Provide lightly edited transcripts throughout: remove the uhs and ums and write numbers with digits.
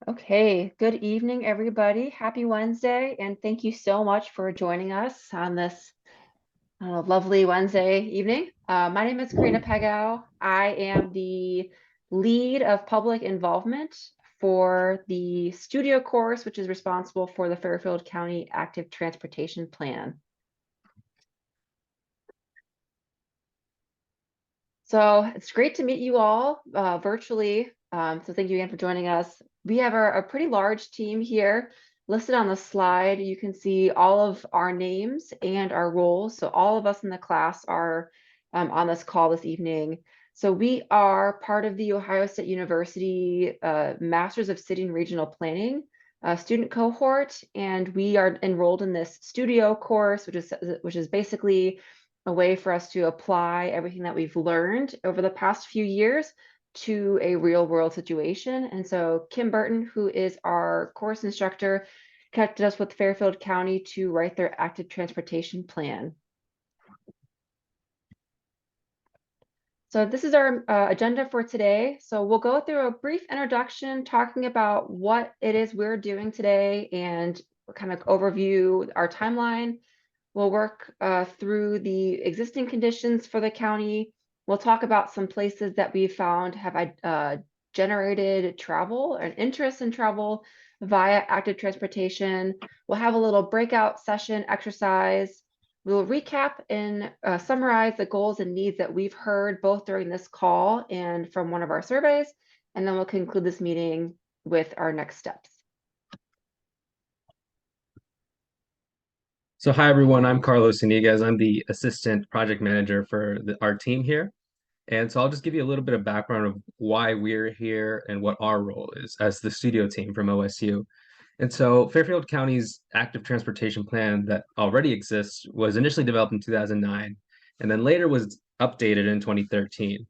Okay, good evening, everybody. Happy Wednesday, and thank you so much for joining us on this lovely Wednesday evening. My name is Karina Pegau. I am the lead of public involvement for the studio course, which is responsible for the Fairfield County Active Transportation Plan. So it's great to meet you all virtually. So thank you again for joining us. We have a pretty large team here listed on the slide. You can see all of our names and our roles. So all of us in the class are on this call this evening. So we are part of the Ohio State University Masters of City and Regional Planning student cohort, and we are enrolled in this studio course, which is basically a way for us to apply everything that we've learned over the past few years to a real world situation. And so Kim Burton, who is our course instructor, connected us with Fairfield County to write their active transportation plan. So this is our agenda for today. So we'll go through a brief introduction talking about what it is we're doing today and kind of overview our timeline. We'll work through the existing conditions for the county. We'll talk about some places that we found have generated travel and interest in travel via active transportation. We'll have a little breakout session exercise. We'll recap and summarize the goals and needs that we've heard both during this call and from one of our surveys. And then we'll conclude this meeting with our next steps. So hi everyone, I'm Carlos Iniguez. I'm the assistant project manager for our team here. And so I'll just give you a little bit of background of why we're here and what our role is as the studio team from OSU. And so Fairfield County's active transportation plan that already exists was initially developed in 2009 and then later was updated in 2013.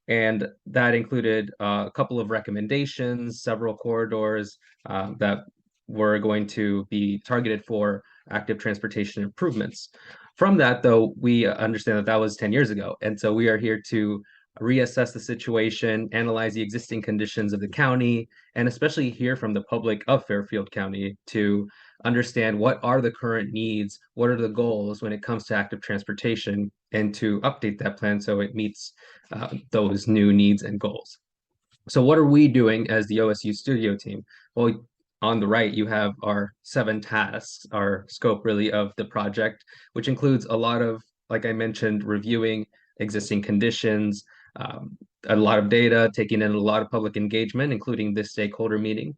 And that included a couple of recommendations, several corridors that were going to be targeted for active transportation improvements. From that, though, we understand that that was 10 years ago. And so we are here to reassess the situation, analyze the existing conditions of the county, and especially hear from the public of Fairfield County to understand what are the current needs, what are the goals when it comes to active transportation, and to update that plan so it meets those new needs and goals. So what are we doing as the OSU studio team? Well, on the right, you have our 7 tasks, our scope really of the project, which includes a lot of, like I mentioned, reviewing existing conditions, a lot of data, taking in a lot of public engagement, including this stakeholder meeting,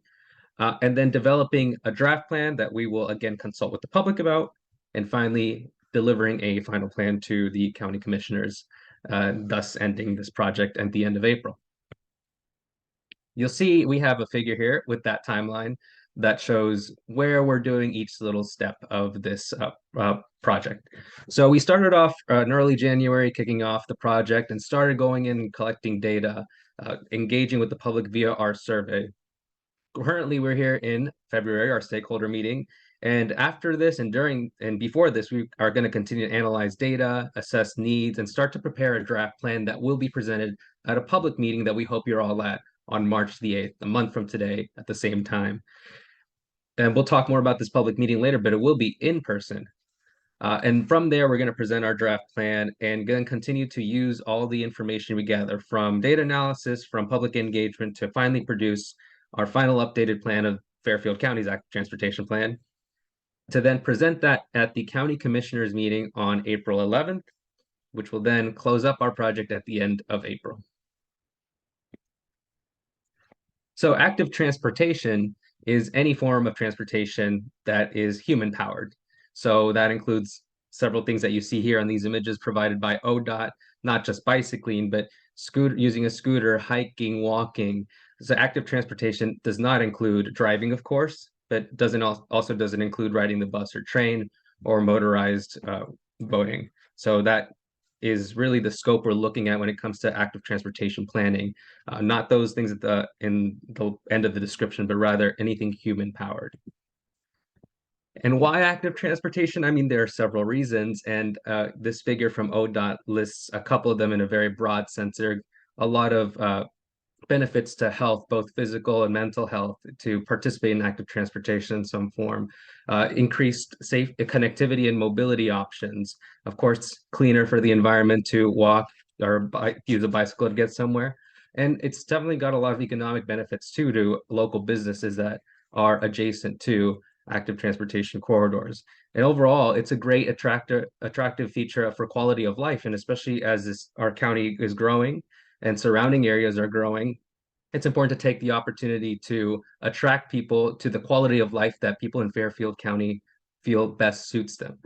and then developing a draft plan that we will again consult with the public about, and finally delivering a final plan to the county commissioners, thus ending this project at the end of April. You'll see we have a figure here with that timeline that shows where we're doing each little step of this project. So we started off in early January, kicking off the project and started going in and collecting data, engaging with the public via our survey. Currently, we're here in February, our stakeholder meeting. And after this and during and before this, we are going to continue to analyze data, assess needs, and start to prepare a draft plan that will be presented at a public meeting that we hope you're all at on March the 8th, a month from today at the same time. And we'll talk more about this public meeting later, but it will be in person. And from there, we're going to present our draft plan and then continue to use all the information we gather from data analysis, from public engagement to finally produce our final updated plan of Fairfield County's active transportation plan, to then present that at the county commissioners meeting on April 11th, which will then close up our project at the end of April. So active transportation is any form of transportation that is human powered. So that includes several things that you see here on these images provided by ODOT, not just bicycling, but using a scooter, hiking, walking. So active transportation does not include driving, of course, but also doesn't include riding the bus or train or motorized boating. So that is really the scope we're looking at when it comes to active transportation planning, not those things in the end of the description, but rather anything human powered. And why active transportation? I mean, there are several reasons, and this figure from ODOT lists a couple of them in a very broad sense. There are a lot of benefits to health, both physical and mental health, to participate in active transportation in some form, increased safe connectivity and mobility options, of course, cleaner for the environment to walk or use a bicycle to get somewhere. And it's definitely got a lot of economic benefits too to local businesses that are adjacent to active transportation corridors. And overall, it's a great attractive feature for quality of life. And especially as our county is growing and surrounding areas are growing, it's important to take the opportunity to attract people to the quality of life that people in Fairfield County feel best suits them.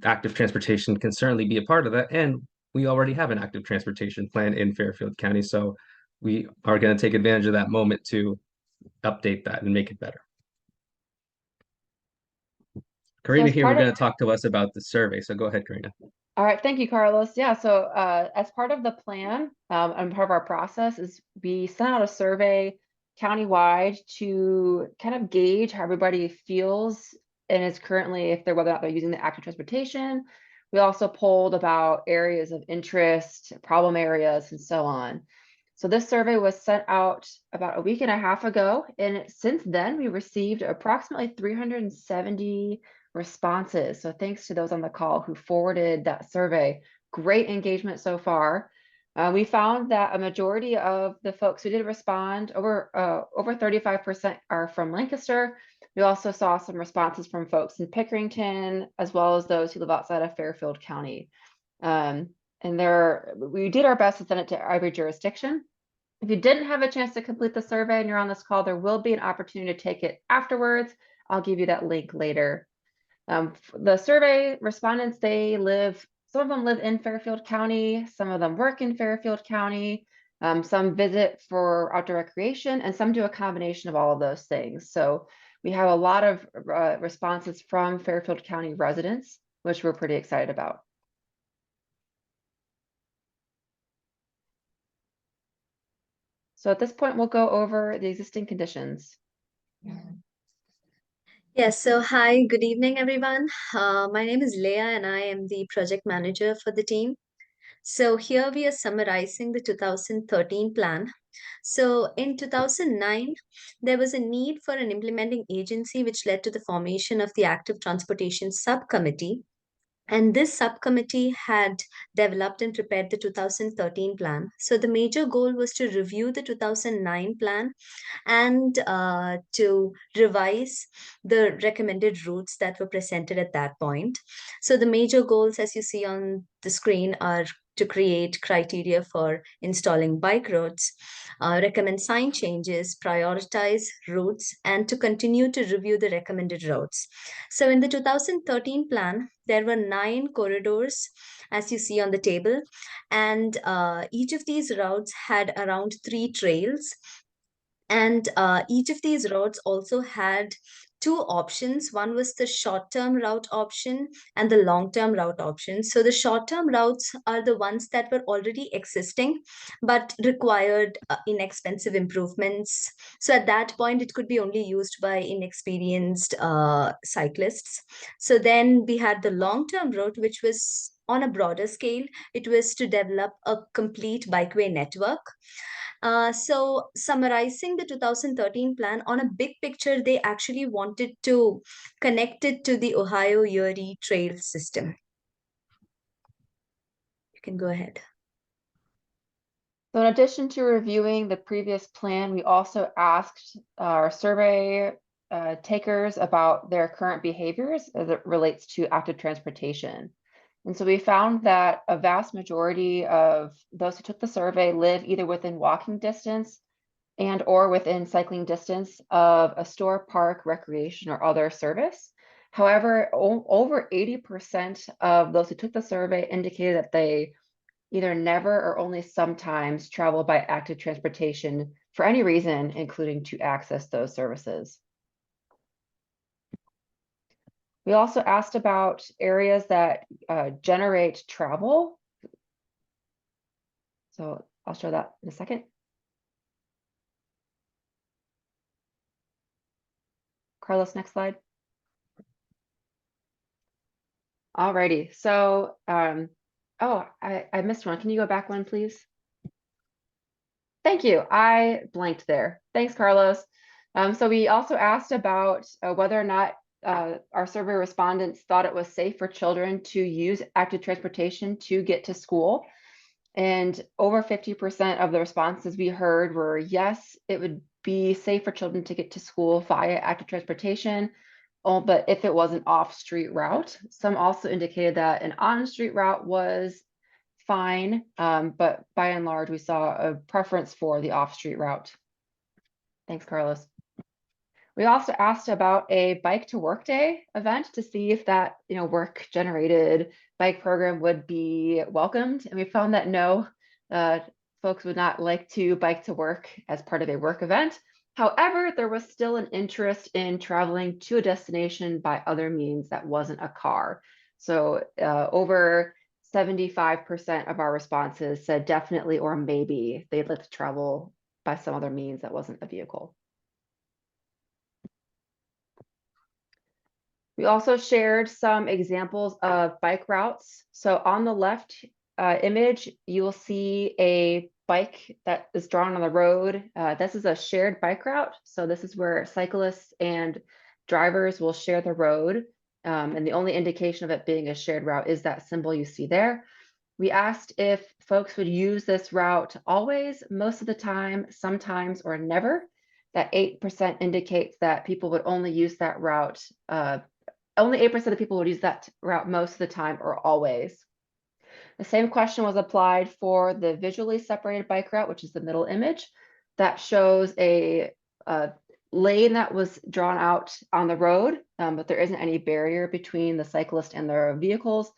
Active transportation can certainly be a part of that. And we already have an active transportation plan in Fairfield County. So we are going to take advantage of that moment to update that and make it better. So Karina as here, we're part of going to talk to us about the survey. So go ahead, Karina. All right, thank you, Carlos. Yeah, so as part of the plan and part of our process is we sent out a survey countywide to kind of gauge how everybody feels and is currently, if they're whether or not they're using the active transportation. We also polled about areas of interest, problem areas, and so on. So this survey was sent out about a week and a half ago, and since then we received approximately 370 responses. So thanks to those on the call who forwarded that survey. Great engagement so far. We found that a majority of the folks who did respond, over 35% are from Lancaster. We also saw some responses from folks in Pickerington, as well as those who live outside of Fairfield County. And we did our best to send it to every jurisdiction. If you didn't have a chance to complete the survey and you're on this call, there will be an opportunity to take it afterwards. I'll give you that link later. The survey respondents, some of them live in Fairfield County, some of them work in Fairfield County, some visit for outdoor recreation, and some do a combination of all of those things. So we have a lot of responses from Fairfield County residents, which we're pretty excited about. So at this point, we'll go over the existing conditions. Yes, so hi, good evening, everyone. My name is Leah, and I am the project manager for the team. So here we are summarizing the 2013 plan. So in 2009, there was a need for an implementing agency, which led to the formation of the Active Transportation Subcommittee. And this subcommittee had developed and prepared the 2013 plan. So the major goal was to review the 2009 plan and to revise the recommended routes that were presented at that point. So the major goals, as you see on the screen, are to create criteria for installing bike roads, recommend sign changes, prioritize routes, and to continue to review the recommended routes. So in the 2013 plan, there were 9 corridors, as you see on the table, and each of these routes had around 3 trails. And each of these routes also had 2 options. One was the short-term route option and the long-term route option. So the short-term routes are the ones that were already existing but required inexpensive improvements. So at that point, it could be only used by inexperienced cyclists. So then we had the long-term route, which was on a broader scale. It was to develop a complete bikeway network. So summarizing the 2013 plan on a big picture, they actually wanted to connect it to the Ohio Erie Trail system. You can go ahead. So in addition to reviewing the previous plan, we also asked our survey takers about their current behaviors as it relates to active transportation. And so we found that a vast majority of those who took the survey live either within walking distance and or within cycling distance of a store, park, recreation, or other service. However, over 80% of those who took the survey indicated that they either never or only sometimes travel by active transportation for any reason, including to access those services. We also asked about areas that generate travel. So I'll show that in a second. Carlos, next slide. Alrighty, so, oh, I missed one. Can you go back one, please? Thank you. I blanked there. Thanks, Carlos. So we also asked about whether or not our survey respondents thought it was safe for children to use active transportation to get to school. And over 50% of the responses we heard were yes, it would be safe for children to get to school via active transportation. Oh, but if it was an off-street route, some also indicated that an on-street route was fine, but by and large, we saw a preference for the off-street route. Thanks, Carlos. We also asked about a bike to work day event to see if that work generated bike program would be welcomed, and we found that no, folks would not like to bike to work as part of a work event. However, there was still an interest in traveling to a destination by other means that wasn't a car. So over 75% of our responses said definitely or maybe they'd like to travel by some other means that wasn't a vehicle. We also shared some examples of bike routes. So on the left image, you will see a bike that is drawn on the road. This is a shared bike route. So this is where cyclists and drivers will share the road. And the only indication of it being a shared route is that symbol you see there. We asked if folks would use this route always, most of the time, sometimes, or never. That 8% indicates that people would only use that route. Only 8% of people would use that route most of the time or always. The same question was applied for the visually separated bike route, which is the middle image. That shows a lane that was drawn out on the road, but there isn't any barrier between the cyclist and their vehicles.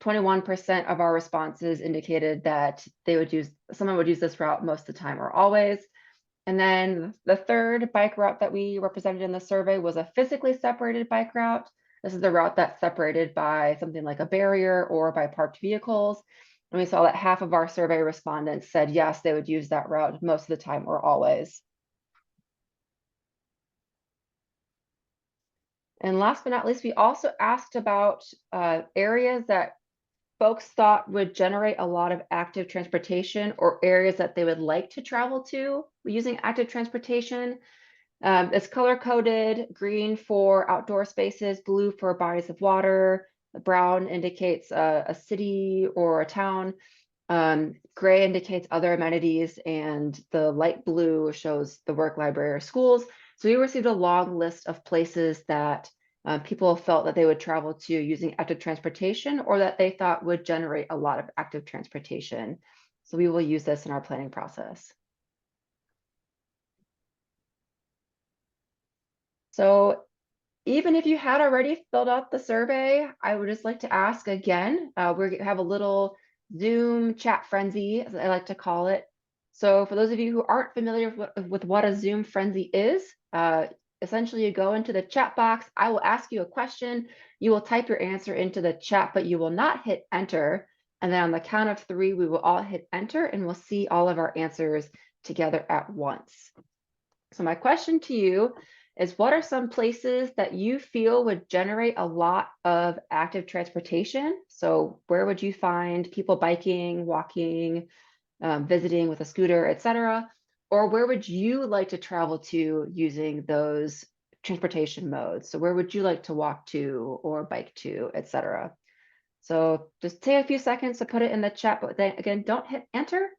21% of our responses indicated that someone would use this route most of the time or always. And then the third bike route that we represented in the survey was a physically separated bike route. This is the route that's separated by something like a barrier or by parked vehicles. And we saw that half of our survey respondents said yes, they would use that route most of the time or always. And last but not least, we also asked about areas that folks thought would generate a lot of active transportation or areas that they would like to travel to using active transportation. It's color-coded, green for outdoor spaces, blue for bodies of water, brown indicates a city or a town, gray indicates other amenities, and the light blue shows the work, library, or schools. So we received a long list of places that people felt that they would travel to using active transportation or that they thought would generate a lot of active transportation. So we will use this in our planning process. So even if you had already filled out the survey, I would just like to ask again. We have a little Zoom chat frenzy, as I like to call it. So for those of you who aren't familiar with what a Zoom frenzy is, essentially you go into the chat box. I will ask you a question. You will type your answer into the chat, but you will not hit enter. And then on the count of 3, we will all hit enter and we'll see all of our answers together at once. So my question to you is, what are some places that you feel would generate a lot of active transportation? So where would you find people biking, walking, visiting with a scooter, etc.? Or where would you like to travel to using those transportation modes? So where would you like to walk to or bike to, etc.? So just take a few seconds to put it in the chat, but then again, don't hit enter.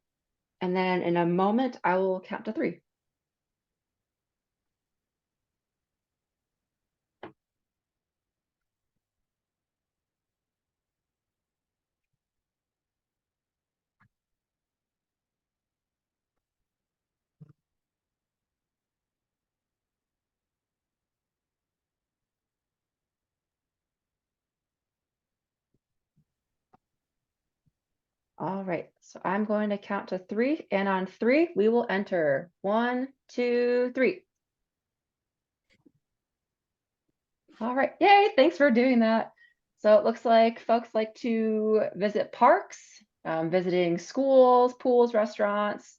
And then in a moment, I will count to 3. All right, so I'm going to count to 3, and on 3, we will enter. 1, 2, 3. All right, yay, thanks for doing that. So it looks like folks like to visit parks, visiting schools, pools, restaurants,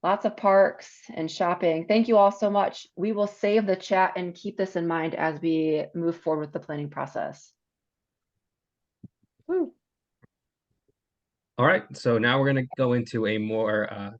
lots of parks and shopping. Thank you all so much. We will save the chat and keep this in mind as we move forward with the planning process. Woo. All right, so now we're going to go into a more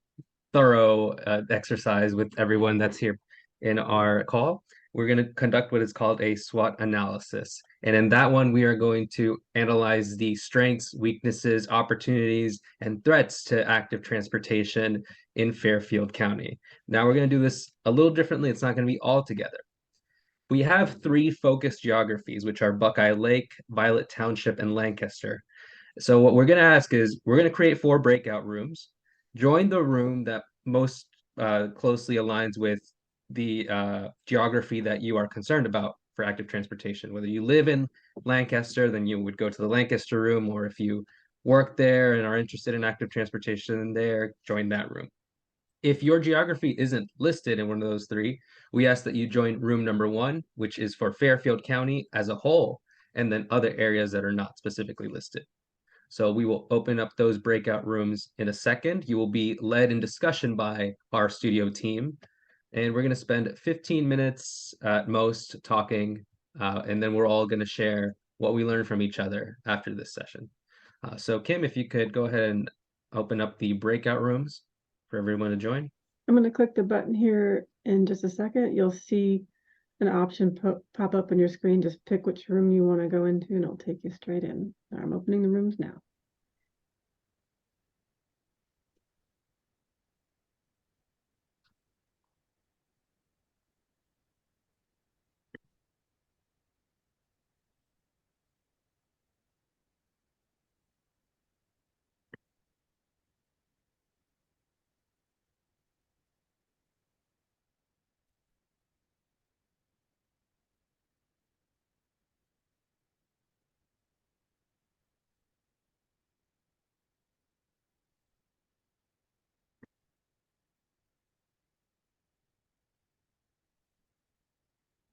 thorough exercise with everyone that's here in our call. We're going to conduct what is called a SWOT analysis. And in that one, we are going to analyze the strengths, weaknesses, opportunities, and threats to active transportation in Fairfield County. Now we're going to do this a little differently. It's not going to be all together. We have three focused geographies, which are Buckeye Lake, Violet Township, and Lancaster. So what we're going to ask is, we're going to create 4 breakout rooms. Join the room that most closely aligns with the geography that you are concerned about for active transportation. Whether you live in Lancaster, then you would go to the Lancaster room, or if you work there and are interested in active transportation there, join that room. If your geography isn't listed in one of those 3, we ask that you join room number 1, which is for Fairfield County as a whole, and then other areas that are not specifically listed. So we will open up those breakout rooms in a second. You will be led in discussion by our studio team. And we're going to spend 15 minutes at most talking. And then we're all going to share what we learned from each other after this session. So Kim, if you could go ahead and open up the breakout rooms for everyone to join. I'm going to click the button here in just a second. You'll see an option pop up on your screen. Just pick which room you want to go into and it'll take you straight in. I'm opening the rooms now.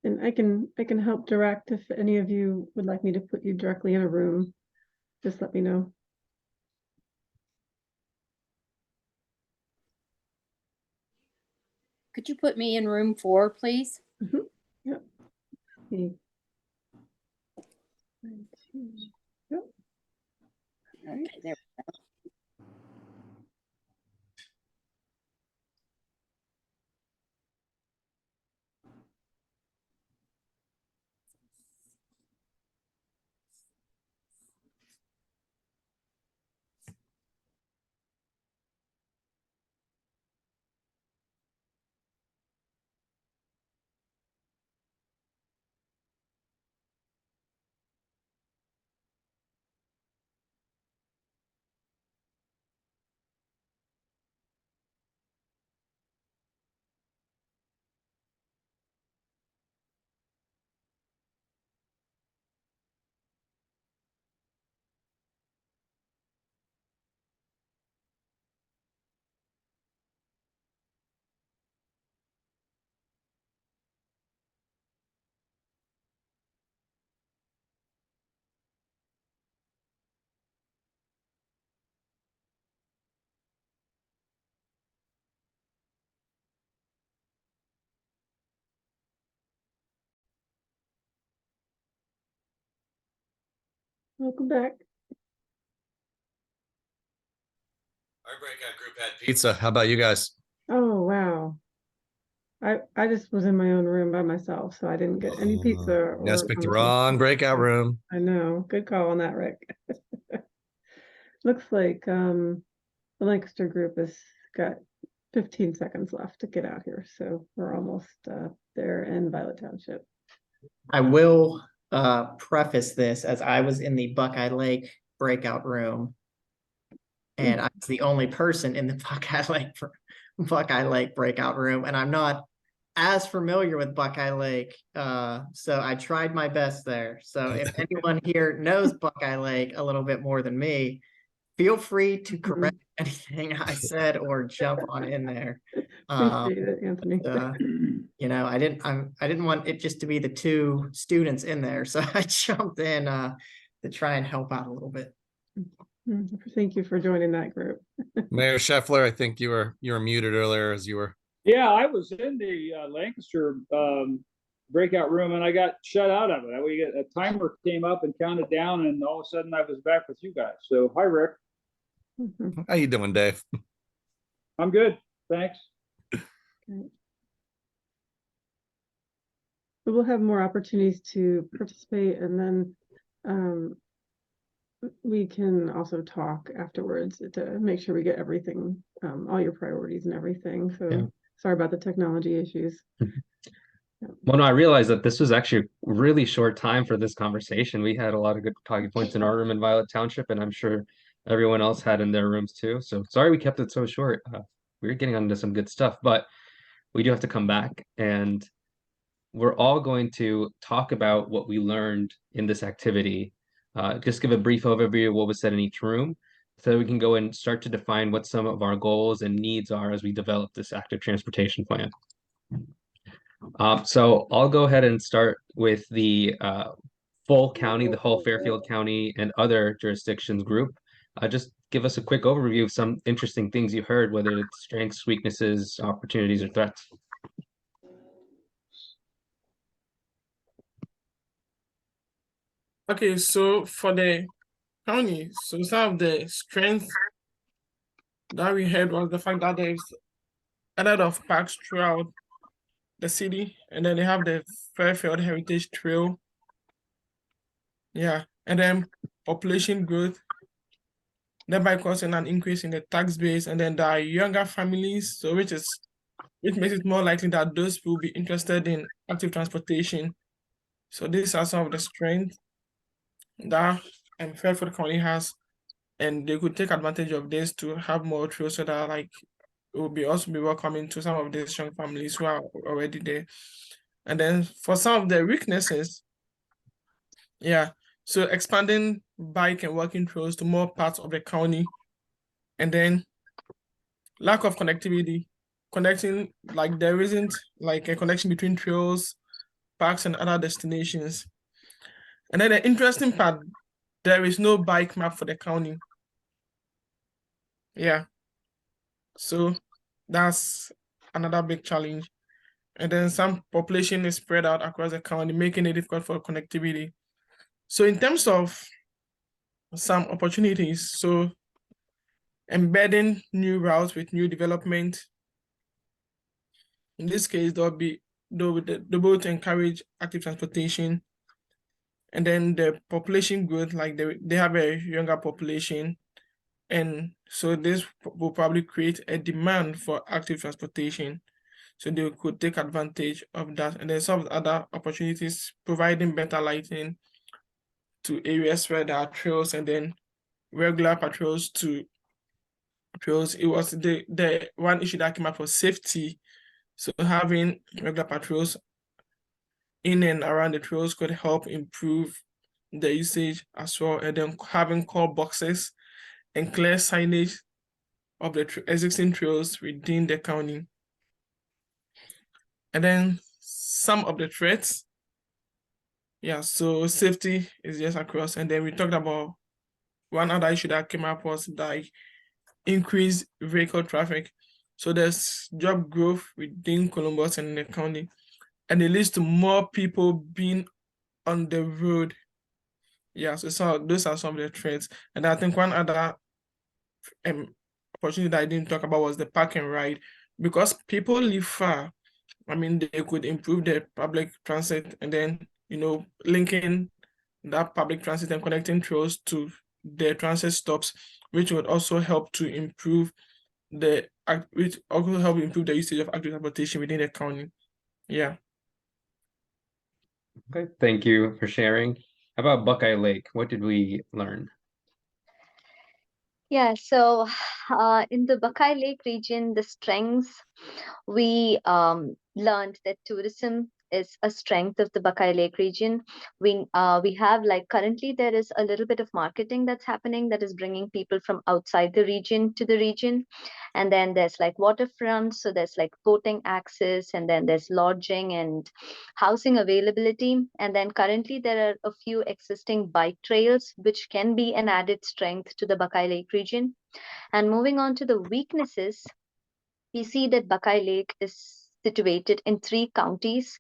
And I can help direct if any of you would like me to put you directly in a room. Just let me know. Could you put me in room 4, please? Yep. Okay. 19. Yep. All right. Okay, there. Welcome back. Our breakout group had pizza. How about you guys? Oh, wow. I just was in my own room by myself, so I didn't get any pizza or You guys picked the conversation. wrong breakout room. I know. Good call on that, Rick. Looks like the Lancaster group has got 15 seconds left to get out here, so we're almost there in Violet Township. I will preface this as I was in the Buckeye Lake breakout room, and I was the only person in the Buckeye Lake breakout room, and I'm not as familiar with Buckeye Lake, so I tried my best there. So if anyone here knows Buckeye Lake a little bit more than me, feel free to correct anything I said or jump on in there. Appreciate it, Anthony. You know, I didn't want it just to be the 2 students in there, so I jumped in to try and help out a little bit. Thank you for joining that group. Mayor Scheffler, I think you were muted earlier as you were. Yeah, I was in the Lancaster breakout room and I got shut out of it. We a timer came up and counted down, and all of a sudden I was back with you guys. So hi, Rick. How you doing, Dave? I'm good. Thanks. But we'll have more opportunities to participate, and then we can also talk afterwards to make sure we get everything, all your priorities and everything. So Yeah. sorry about the technology issues. Well, no, I realized that this was actually a really short time for this conversation. We had a lot of good talking points in our room in Violet Township, and I'm sure everyone else had in their rooms too. So sorry we kept it so short. We were getting onto some good stuff, but we do have to come back, and we're all going to talk about what we learned in this activity. Just give a brief overview of what was said in each room, so that we can go and start to define what some of our goals and needs are as we develop this active transportation plan. So I'll go ahead and start with the full county, the whole Fairfield County and other jurisdictions group. Just give us a quick overview of some interesting things you heard, whether it's strengths, weaknesses, opportunities, or threats. Okay, so for the county, so some of the strength that we had was the fact that there's a lot of parks throughout the city, and then they have the Fairfield Heritage Trail. Yeah, and then population growth, thereby causing an increase in the tax base, and then there are younger families, so which makes it more likely that those will be interested in active transportation. So these are some of the strengths that Fairfield County has, and they could take advantage of this to have more trails, so that like it will be also be welcoming to some of these young families who are already there. And then for some of the weaknesses, yeah, so expanding bike and walking trails to more parts of the county, and then lack of connectivity, connecting, like there isn't like a connection between trails, parks, and other destinations. And then the interesting part, there is no bike map for the county. Yeah, so that's another big challenge. And then some population is spread out across the county, making it difficult for connectivity. So in terms of some opportunities, so embedding new routes with new development. In this case, they'll both encourage active transportation, and then the population growth, like they have a younger population, and so this will probably create a demand for active transportation. So they could take advantage of that. And then some other opportunities, providing better lighting to areas where there are trails, and then regular patrols to trails. It was the one issue that came up was safety. So having regular patrols in and around the trails could help improve the usage as well. And then having call boxes and clear signage of the existing trails within the county. And then some of the threats. Yeah, so safety is just across. And then we talked about one other issue that came up was like increased vehicle traffic. So there's job growth within Columbus and the county, and it leads to more people being on the road. Yeah, so those are some of the trends. And I think one other opportunity that I didn't talk about was the park and ride, because people live far. I mean, they could improve their public transit, and then, linking that public transit and connecting trails to their transit stops, which would also help to improve the usage of active transportation within the county. Yeah. Okay, thank you for sharing. How about Buckeye Lake? What did we learn? Yeah, so in the Buckeye Lake region, the strengths, we learned that tourism is a strength of the Buckeye Lake region. We have, like, currently there is a little bit of marketing that's happening that is bringing people from outside the region to the region. And then there's like waterfront, so there's like boating access, and then there's lodging and housing availability. And then currently there are a few existing bike trails, which can be an added strength to the Buckeye Lake region. And moving on to the weaknesses, we see that Buckeye Lake is situated in 3 counties,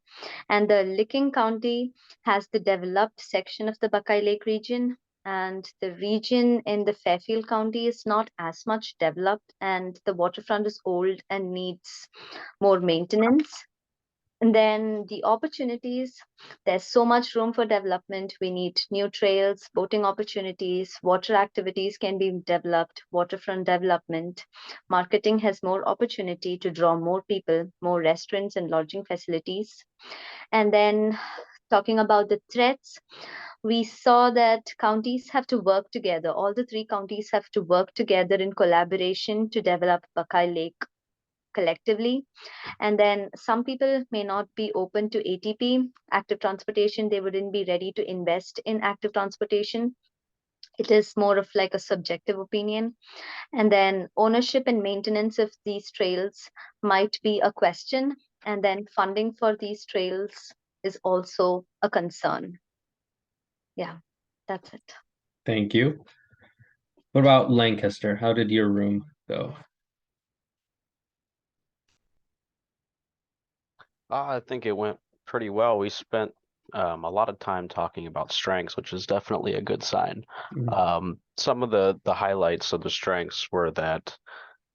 and the Licking County has the developed section of the Buckeye Lake region. and the region in the Fairfield County is not as much developed, and the waterfront is old and needs more maintenance. And then the opportunities, there's so much room for development. We need new trails, boating opportunities, water activities can be developed, waterfront development. Marketing has more opportunity to draw more people, more restaurants and lodging facilities. And then talking about the threats, we saw that counties have to work together. All the three counties have to work together in collaboration to develop Buckeye Lake collectively. And then some people may not be open to ATP, active transportation. They wouldn't be ready to invest in active transportation. It is more of like a subjective opinion. And then ownership and maintenance of these trails might be a question. And then funding for these trails is also a concern. Yeah, that's it. Thank you. What about Lancaster? How did your room go? I think it went pretty well. We spent a lot of time talking about strengths, which is definitely a good sign. Some of the highlights of the strengths were that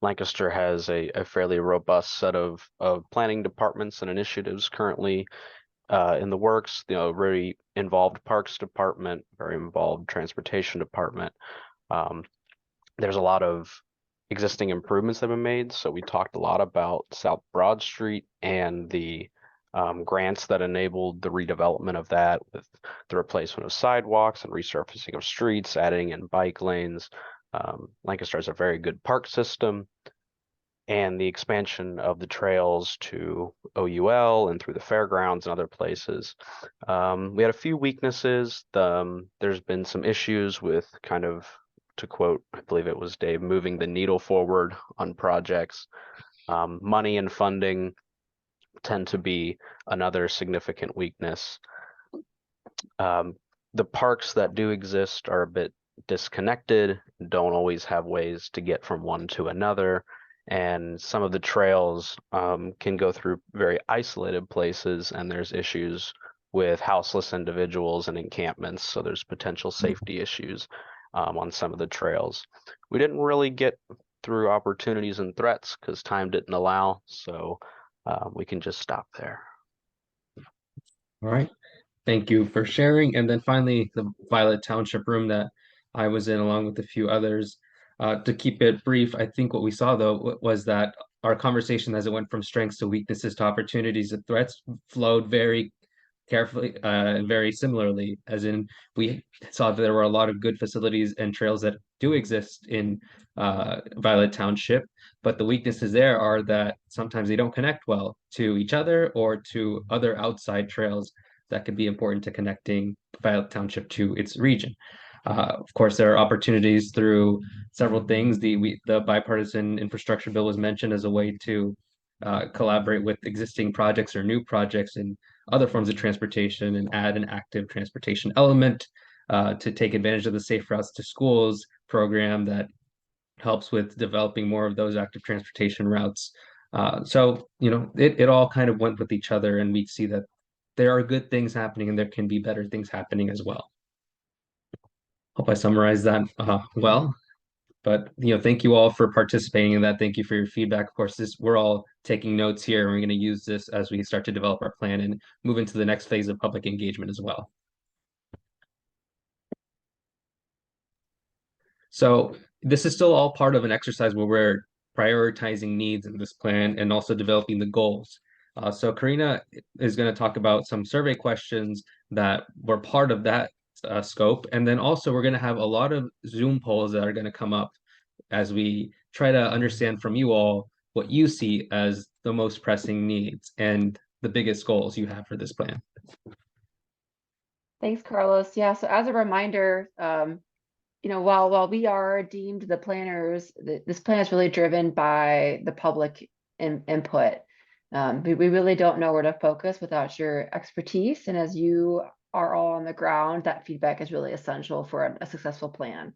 Lancaster has a fairly robust set of planning departments and initiatives currently in the works. You know, very involved parks department, very involved transportation department. There's a lot of existing improvements that have been made. So we talked a lot about South Broad Street and the grants that enabled the redevelopment of that, with the replacement of sidewalks and resurfacing of streets, adding in bike lanes. Lancaster has a very good park system, and the expansion of the trails to OUL and through the fairgrounds and other places. We had a few weaknesses. There's been some issues with, kind of, to quote, I believe it was Dave, moving the needle forward on projects. Money and funding tend to be another significant weakness. The parks that do exist are a bit disconnected, don't always have ways to get from one to another, and some of the trails can go through very isolated places, and there's issues with houseless individuals and encampments, so there's potential safety issues on some of the trails. We didn't really get through opportunities and threats because time didn't allow, so we can just stop there. All right. Thank you for sharing. And then finally, the Violet Township room that I was in, along with a few others. To keep it brief, I think what we saw, though, was that our conversation, as it went from strengths to weaknesses to opportunities and threats, flowed very carefully and very similarly, as in we saw that there were a lot of good facilities and trails that do exist in Violet Township, but the weaknesses there are that sometimes they don't connect well to each other or to other outside trails that could be important to connecting Violet Township to its region. Of course, there are opportunities through several things. The bipartisan infrastructure bill was mentioned as a way to collaborate with existing projects or new projects in other forms of transportation and add an active transportation element to take advantage of the Safe Routes to Schools program that helps with developing more of those active transportation routes. So, you know, it all kind of went with each other, and we see that there are good things happening and there can be better things happening as well. Hope I summarized that well. But, you know, thank you all for participating in that. Thank you for your feedback. Of course, we're all taking notes here, and we're going to use this as we start to develop our plan and move into the next phase of public engagement as well. So this is still all part of an exercise where we're prioritizing needs in this plan and also developing the goals. So Karina is going to talk about some survey questions that were part of that scope. And then also we're going to have a lot of Zoom polls that are going to come up as we try to understand from you all what you see as the most pressing needs and the biggest goals you have for this plan. Thanks, Carlos. Yeah, so as a reminder, you know, while we are deemed the planners, this plan is really driven by the public input. We really don't know where to focus without your expertise. And as you are all on the ground, that feedback is really essential for a successful plan.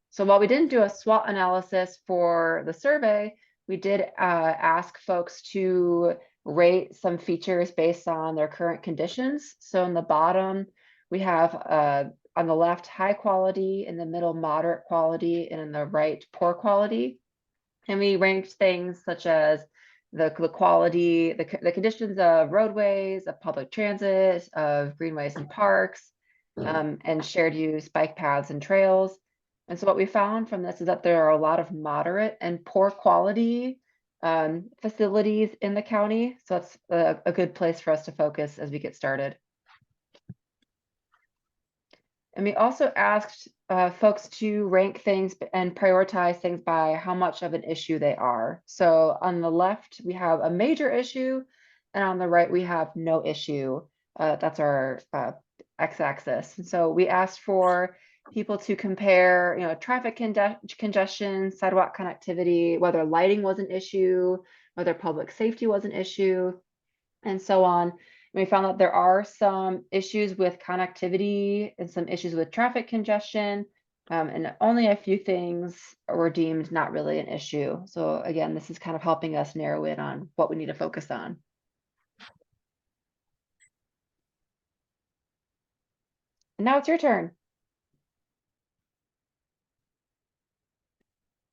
So while we didn't do a SWOT analysis for the survey, we did ask folks to rate some features based on their current conditions. So in the bottom, we have on the left, high quality, in the middle, moderate quality, and in the right, poor quality. And we ranked things such as the quality, the conditions of roadways, of public transit, of greenways and parks, and shared use bike paths and trails. And so what we found from this is that there are a lot of moderate and poor quality facilities in the county. So it's a good place for us to focus as we get started. And we also asked folks to rank things and prioritize things by how much of an issue they are. So on the left, we have a major issue, and on the right, we have no issue. That's our x-axis. And so we asked for people to compare, traffic congestion, sidewalk connectivity, whether lighting was an issue, whether public safety was an issue, and so on. And we found that there are some issues with connectivity and some issues with traffic congestion, and only a few things were deemed not really an issue. So again, this is kind of helping us narrow in on what we need to focus on. And now it's your turn.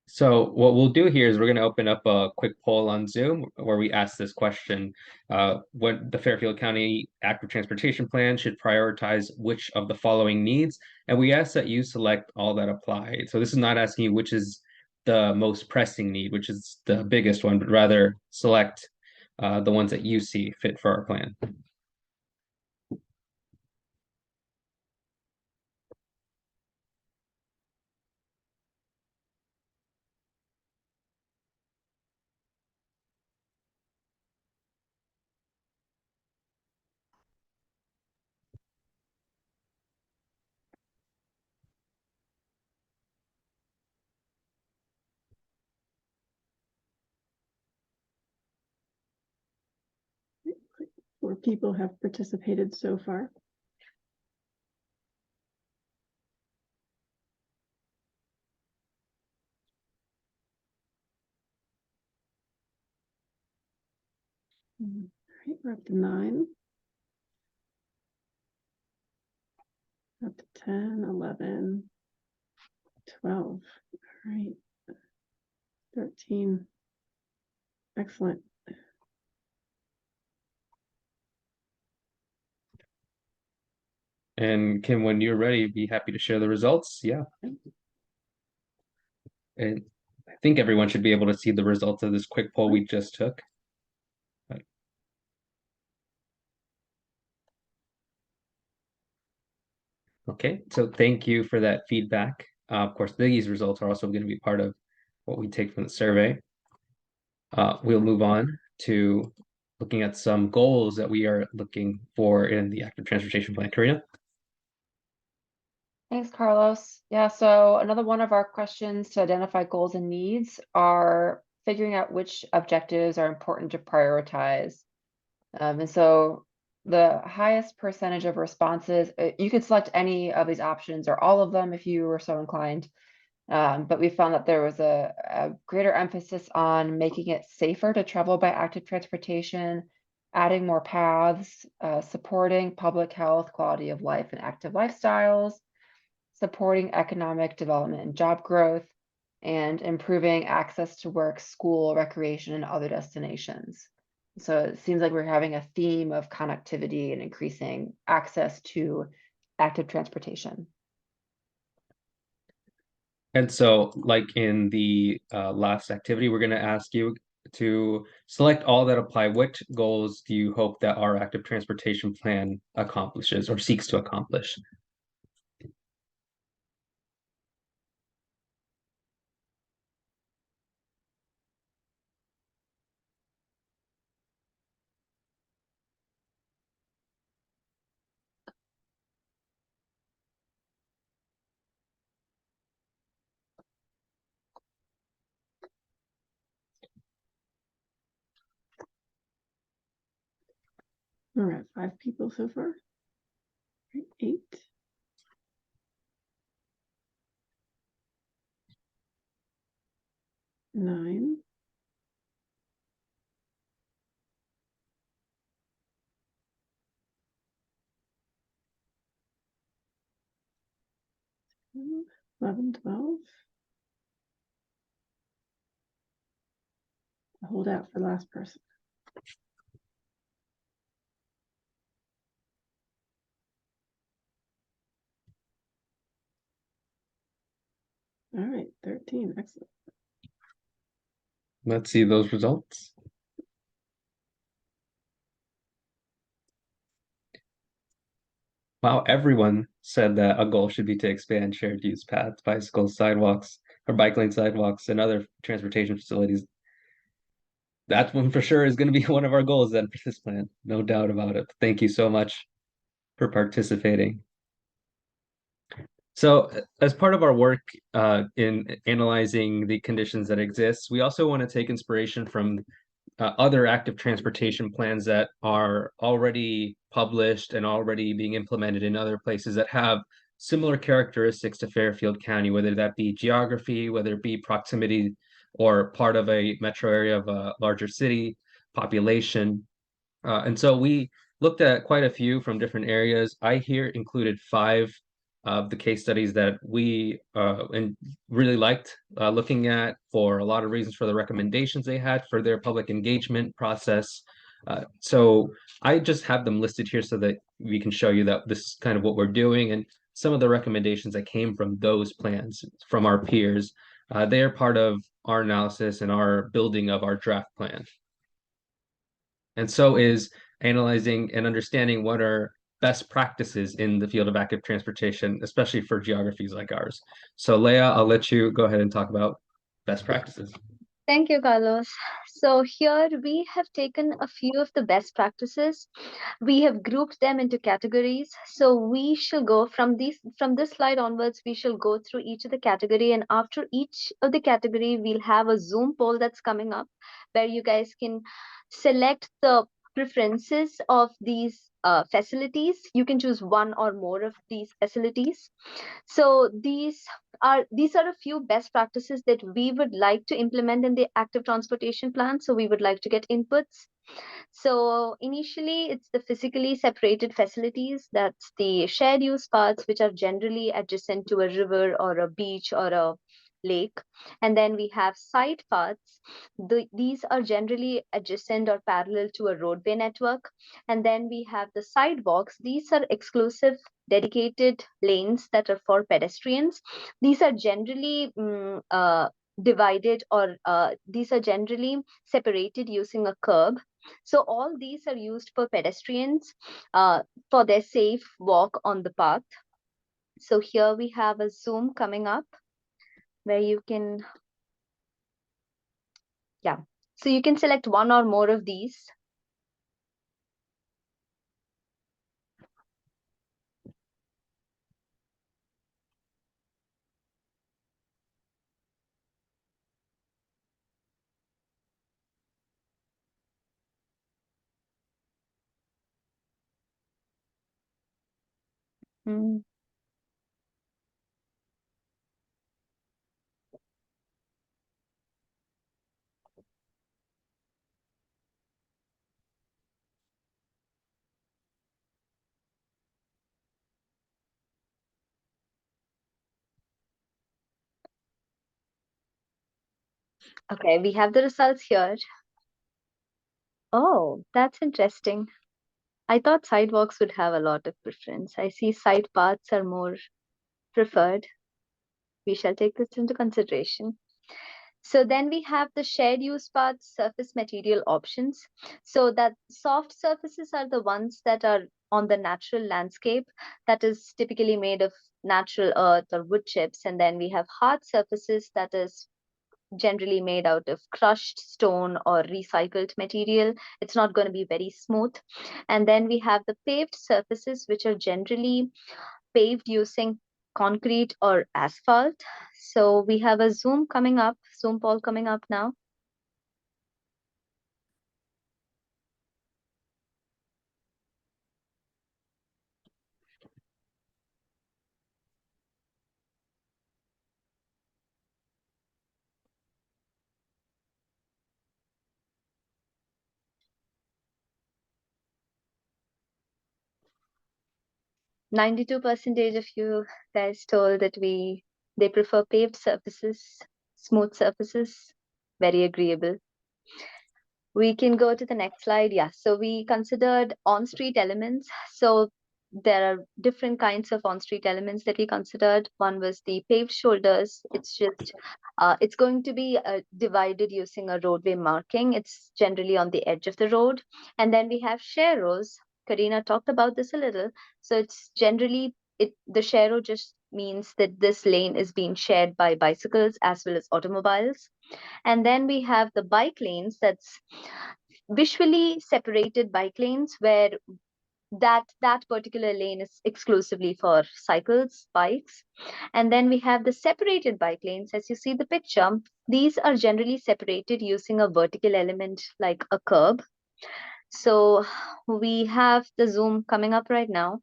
So what we'll do here is we're going to open up a quick poll on Zoom where we ask this question: what the Fairfield County Active Transportation Plan should prioritize which of the following needs? And we ask that you select all that apply. So this is not asking you which is the most pressing need, which is the biggest one, but rather select the ones that you see fit for our plan. Where people have participated so far. All right, we're up to 9. Up to 10, 11, 12. All right. 13. Excellent. And Kim, when you're ready, be happy to share the results. Yeah. And I think everyone should be able to see the results of this quick poll we just took. Okay, so thank you for that feedback. Of course, these results are also going to be part of what we take from the survey. We'll move on to looking at some goals that we are looking for in the active transportation plan. Karina? Thanks, Carlos. Yeah, so another one of our questions to identify goals and needs are figuring out which objectives are important to prioritize. And so the highest percentage of responses, you could select any of these options or all of them if you were so inclined. But we found that there was a greater emphasis on making it safer to travel by active transportation, adding more paths, supporting public health, quality of life, and active lifestyles, supporting economic development and job growth, and improving access to work, school, recreation, and other destinations. So it seems like we're having a theme of connectivity and increasing access to active transportation. And so, like in the last activity, we're going to ask you to select all that apply. What goals do you hope that our active transportation plan accomplishes or seeks to accomplish? We're at 5 people so far. Right, 8. 9. 11, 12. Hold out for last person. All right, 13, excellent. Let's see those results. Wow, everyone said that a goal should be to expand shared use paths, bicycles, sidewalks, or bike lane sidewalks, and other transportation facilities. That one for sure is going to be one of our goals then for this plan, no doubt about it. Thank you so much for participating. So, as part of our work in analyzing the conditions that exist, we also want to take inspiration from other active transportation plans that are already published and already being implemented in other places that have similar characteristics to Fairfield County, whether that be geography, whether it be proximity or part of a metro area of a larger city, population. And so we looked at quite a few from different areas. I here included 5 of the case studies that we and really liked looking at for a lot of reasons for the recommendations they had for their public engagement process. So I just have them listed here so that we can show you that this is kind of what we're doing and some of the recommendations that came from those plans from our peers. They are part of our analysis and our building of our draft plan. And so is analyzing and understanding what are best practices in the field of active transportation, especially for geographies like ours. So Leah, I'll let you go ahead and talk about best practices. Thank you, Carlos. So here we have taken a few of the best practices. We have grouped them into categories. So we shall go from this slide onwards, we shall go through each of the category, and after each of the category, we'll have a Zoom poll that's coming up where you guys can select the preferences of these facilities. You can choose one or more of these facilities. So these are a few best practices that we would like to implement in the active transportation plan. So we would like to get inputs. So initially, it's the physically separated facilities. That's the shared use paths, which are generally adjacent to a river or a beach or a lake. And then we have side paths. These are generally adjacent or parallel to a roadway network. And then we have the sidewalks. These are exclusive dedicated lanes that are for pedestrians. These are generally divided or these are generally separated using a curb. So all these are used for pedestrians for their safe walk on the path. So here we have a Zoom coming up where you can, so you can select one or more of these. Mm. Okay, we have the results here. Oh, that's interesting. I thought sidewalks would have a lot of preference. I see side paths are more preferred. We shall take this into consideration. So then we have the shared use path surface material options. So that soft surfaces are the ones that are on the natural landscape that is typically made of natural earth or wood chips. And then we have hard surfaces that is generally made out of crushed stone or recycled material. It's not going to be very smooth. And then we have the paved surfaces, which are generally paved using concrete or asphalt. So we have a Zoom poll coming up now. 92% of you guys told that they prefer paved surfaces, smooth surfaces, very agreeable. We can go to the next slide. Yeah, so we considered on-street elements. So there are different kinds of on-street elements that we considered. One was the paved shoulders. It's going to be divided using a roadway marking. It's generally on the edge of the road. And then we have share rows. Karina talked about this a little. So it's generally, the share row just means that this lane is being shared by bicycles as well as automobiles. And then we have the bike lanes, that's visually separated bike lanes where that particular lane is exclusively for cycles, bikes. And then we have the separated bike lanes. As you see the picture, these are generally separated using a vertical element like a curb. So we have the zoom coming up right now.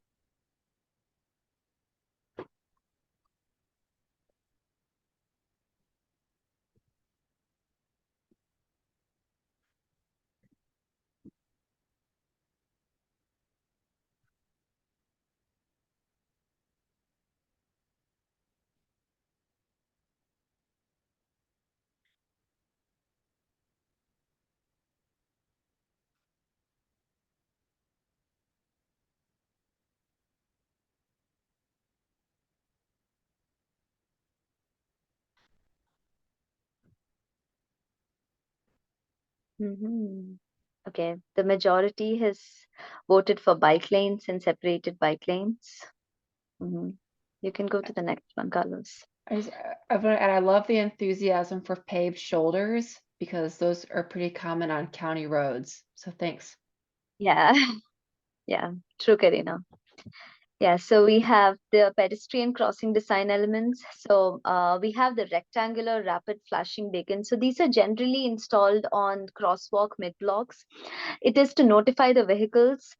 Okay, the majority has voted for bike lanes and separated bike lanes. You can go to the next one, Carlos. And I love the enthusiasm for paved shoulders because those are pretty common on county roads. So thanks. Yeah, yeah, true, Karina. Yeah, so we have the pedestrian crossing design elements. So we have the rectangular rapid flashing beacon. So these are generally installed on crosswalk mid-blocks. It is to notify the vehicles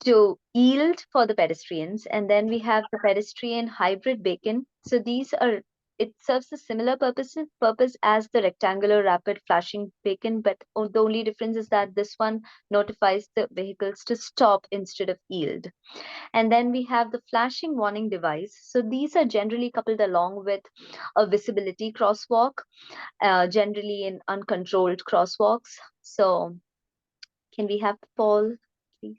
to yield for the pedestrians. And then we have the pedestrian hybrid beacon. So it serves a similar purpose as the rectangular rapid flashing beacon, but the only difference is that this one notifies the vehicles to stop instead of yield. And then we have the flashing warning device. So these are generally coupled along with a visibility crosswalk, generally in uncontrolled crosswalks. So can we have the poll, please?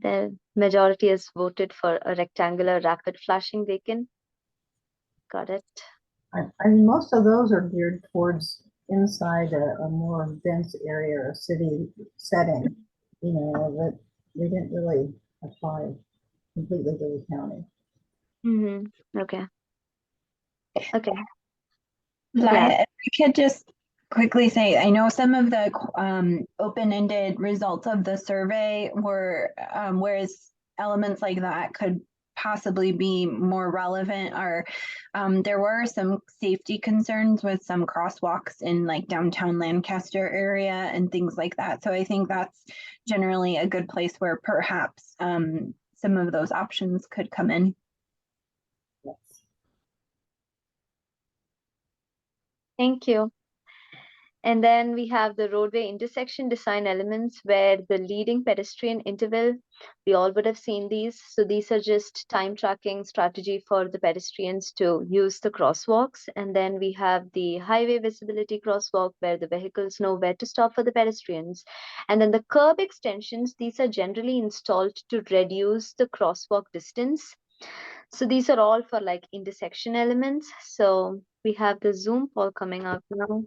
The majority has voted for a rectangular rapid flashing beacon. Got it. I mean, most of those are geared towards inside a more dense area or city setting, you know, that they didn't really apply completely to the county. Okay. Okay. Laya, if I could just quickly say, I know some of the open-ended results of the survey were, whereas elements like that could possibly be more relevant, or there were some safety concerns with some crosswalks in like downtown Lancaster area and things like that. So I think that's generally a good place where perhaps some of those options could come in. Thank you. And then we have the roadway intersection design elements where the leading pedestrian interval, we all would have seen these. So these are just time tracking strategy for the pedestrians to use the crosswalks. And then we have the highway visibility crosswalk where the vehicles know where to stop for the pedestrians. And then the curb extensions, these are generally installed to reduce the crosswalk distance. So these are all for like intersection elements. So we have the Zoom poll coming up now.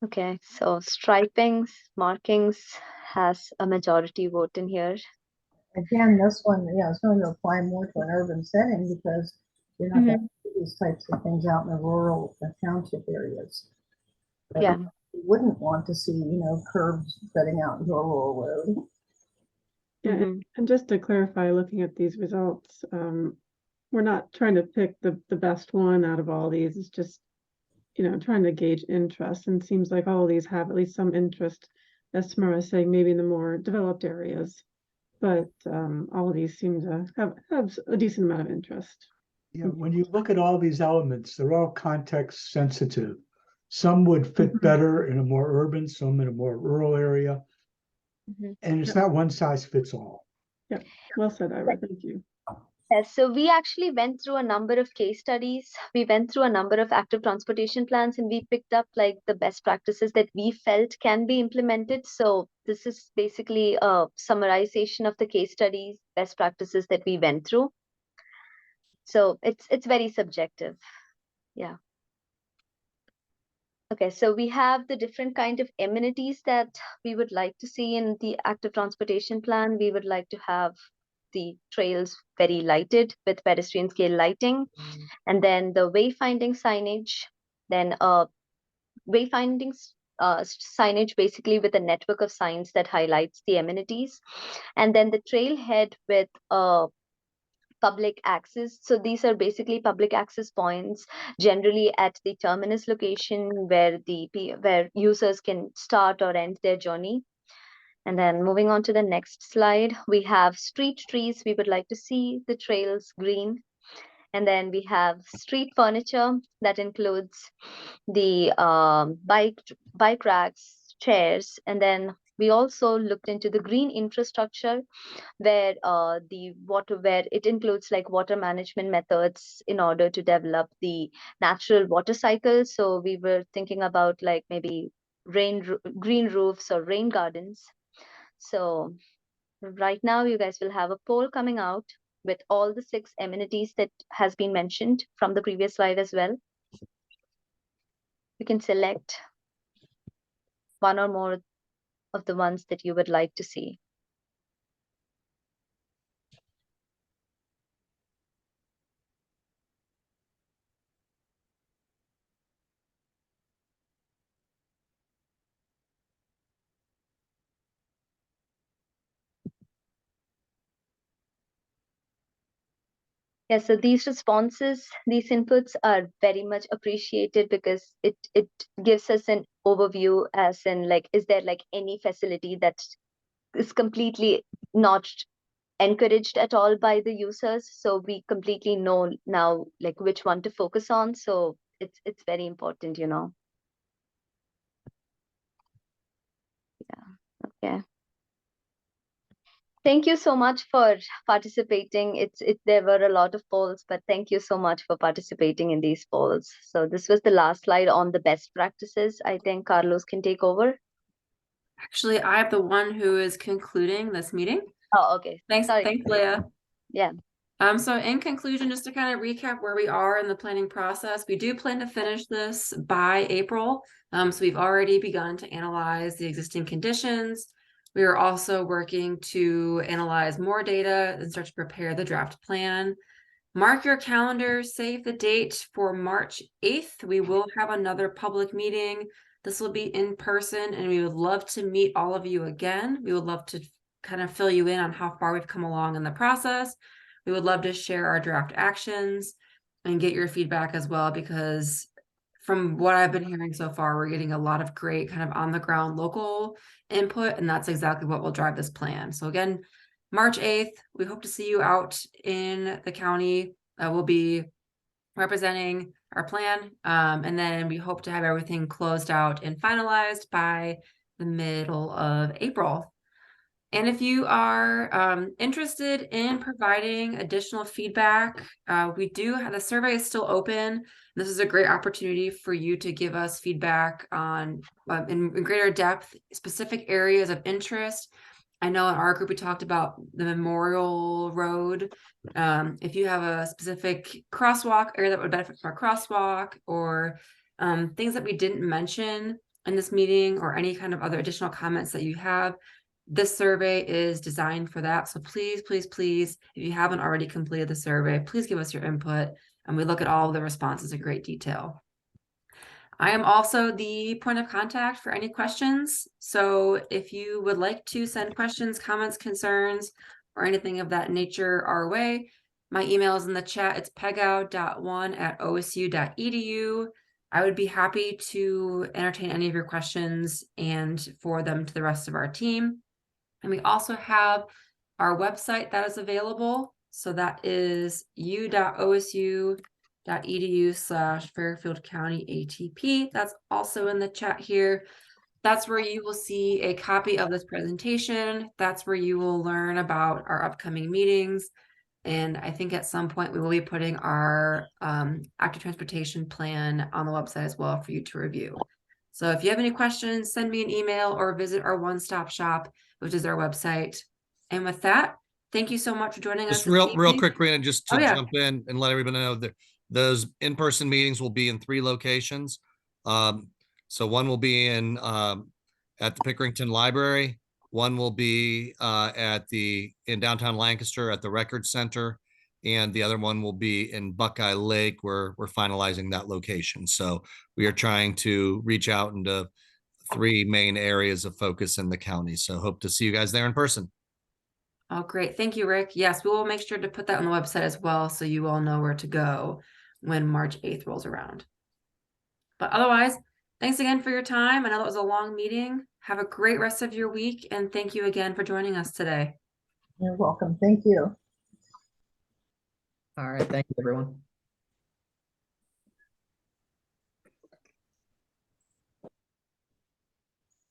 Okay, so stripings, markings has a majority vote in here. Again, this one, yeah, it's going to apply more to an urban setting because you're not going to see these types of things out in the rural township areas. But Yeah. you wouldn't want to see, you know, curbs jutting out into a rural road. Yeah, and just to clarify, looking at these results, we're not trying to pick the best one out of all these. It's just, you know, trying to gauge interest, and seems like all of these have at least some interest, as Tamara was saying, maybe in the more developed areas. But all of these seem to have a decent amount of interest. Yeah, when you look at all these elements, they're all context sensitive. Some would fit better in a more urban, some in a more rural area. And it's not one size fits all. Yeah, well said, Ira. Thank you. Yes, so we actually went through a number of case studies. We went through a number of active transportation plans, and we picked up like the best practices that we felt can be implemented. So this is basically a summarization of the case studies, best practices that we went through. So it's very subjective. Yeah. Okay, so we have the different kind of amenities that we would like to see in the active transportation plan. We would like to have the trails very lighted with pedestrian scale lighting, and then the wayfinding signage, then wayfinding signage basically with a network of signs that highlights the amenities, and then the trailhead with public access. So these are basically public access points, generally at the terminus location where where users can start or end their journey. And then moving on to the next slide, we have street trees. We would like to see the trails green. And then we have street furniture that includes the bike racks, chairs, and then we also looked into the green infrastructure where where it includes like water management methods in order to develop the natural water cycle. So we were thinking about like maybe green roofs or rain gardens. So right now you guys will have a poll coming out with all the 6 amenities that has been mentioned from the previous slide as well. You can select one or more of the ones that you would like to see. Yeah, so these responses, these inputs are very much appreciated because it gives us an overview as in like, is there like any facility that is completely not encouraged at all by the users? So we completely know now like which one to focus on. So it's very important, you know. Yeah, okay. Thank you so much for participating. There were a lot of polls, but thank you so much for participating in these polls. So this was the last slide on the best practices. I think Carlos can take over. Actually, I am the one who is concluding this meeting. Oh, okay. Thanks, Leah. Yeah. So in conclusion, just to kind of recap where we are in the planning process, we do plan to finish this by April. So we've already begun to analyze the existing conditions. We are also working to analyze more data and start to prepare the draft plan. Mark your calendar, save the date for March 8th. We will have another public meeting. This will be in person, and we would love to meet all of you again. We would love to kind of fill you in on how far we've come along in the process. We would love to share our draft actions and get your feedback as well, because from what I've been hearing so far, we're getting a lot of great kind of on the ground local input, and that's exactly what will drive this plan. So again, March 8th, we hope to see you out in the county. We'll be representing our plan, and then we hope to have everything closed out and finalized by the middle of April. And if you are interested in providing additional feedback, we do have the survey is still open. This is a great opportunity for you to give us feedback on in greater depth, specific areas of interest. I know in our group, we talked about the Memorial Road. If you have a specific crosswalk area that would benefit from a crosswalk, or things that we didn't mention, in this meeting or any kind of other additional comments that you have, this survey is designed for that. So please, please, please, if you haven't already completed the survey, please give us your input, and we look at all of the responses in great detail. I am also the point of contact for any questions. So if you would like to send questions, comments, concerns, or anything of that nature our way, my email is in the chat. It's pegao.1@osu.edu. I would be happy to entertain any of your questions and forward them to the rest of our team. And we also have our website that is available. So that is u.osu.edu/Fairfield County ATP. That's also in the chat here. That's where you will see a copy of this presentation. That's where you will learn about our upcoming meetings. And I think at some point we will be putting our active transportation plan on the website as well for you to review. So if you have any questions, send me an email or visit our one-stop shop, which is our website. And with that, thank you so much for joining us. Just real quick, Rena, just to Oh, yeah. jump in and let everybody know that those in-person meetings will be in 3 locations. So one will be in at the Pickerington Library. One will be in downtown Lancaster at the Record Center, and the other one will be in Buckeye Lake, where we're finalizing that location. So we are trying to reach out into 3 main areas of focus in the county. So hope to see you guys there in person. Oh, great. Thank you, Rick. Yes, we will make sure to put that on the website as well, so you all know where to go when March 8th rolls around. But otherwise, thanks again for your time. I know that was a long meeting. Have a great rest of your week, and thank you again for joining us today. You're welcome. Thank you. All right, thank you, everyone.